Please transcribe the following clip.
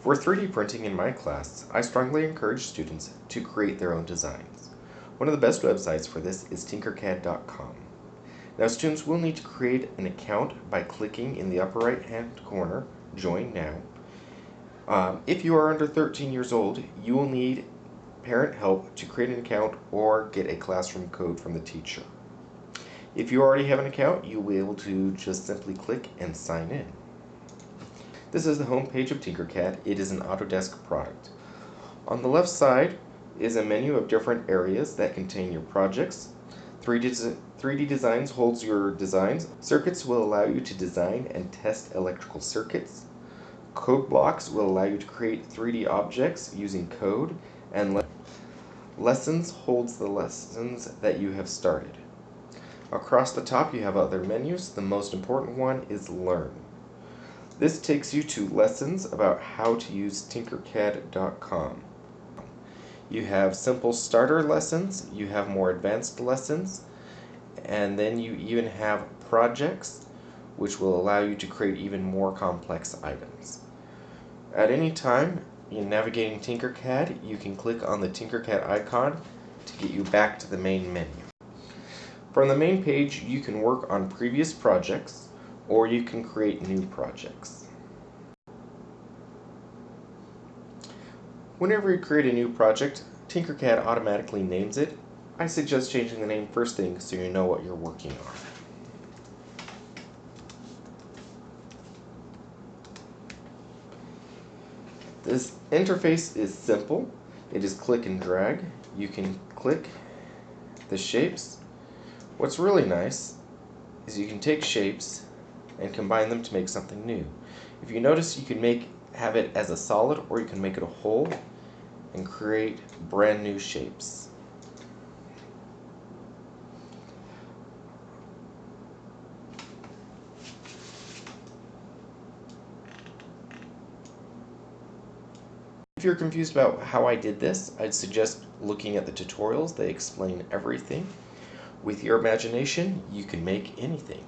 For 3D printing in my class, I strongly encourage students to create their own designs. One of the best websites for this is tinkercad.com. Now, students will need to create an account by clicking in the upper right hand corner, Join Now. If you are under 13 years old, you will need parent help to create an account or get a classroom code from the teacher. If you already have an account, you'll be able to just simply click and sign in. This is the home page of Tinkercad. It is an Autodesk product. On the left side is a menu of different areas that contain your projects. 3D Designs holds your designs. Circuits will allow you to design and test electrical circuits. Code Blocks will allow you to create 3D objects using code. And Lessons holds the lessons that you have started. Across the top you have other menus. The most important one is Learn. This takes you to lessons about how to use tinkercad.com. You have simple starter lessons, you have more advanced lessons, and then you even have projects, which will allow you to create even more complex items. At any time in navigating Tinkercad, you can click on the Tinkercad icon to get you back to the main menu. From the main page, you can work on previous projects, or you can create new projects. Whenever you create a new project, Tinkercad automatically names it. I suggest changing the name first thing so you know what you're working on. This interface is simple. It is click and drag. You can click the shapes. What's really nice is you can take shapes and combine them to make something new. If you notice, you can have it as a solid, or you can make it a hole and create brand new shapes. If you're confused about how I did this, I'd suggest looking at the tutorials. They explain everything. With your imagination, you can make anything.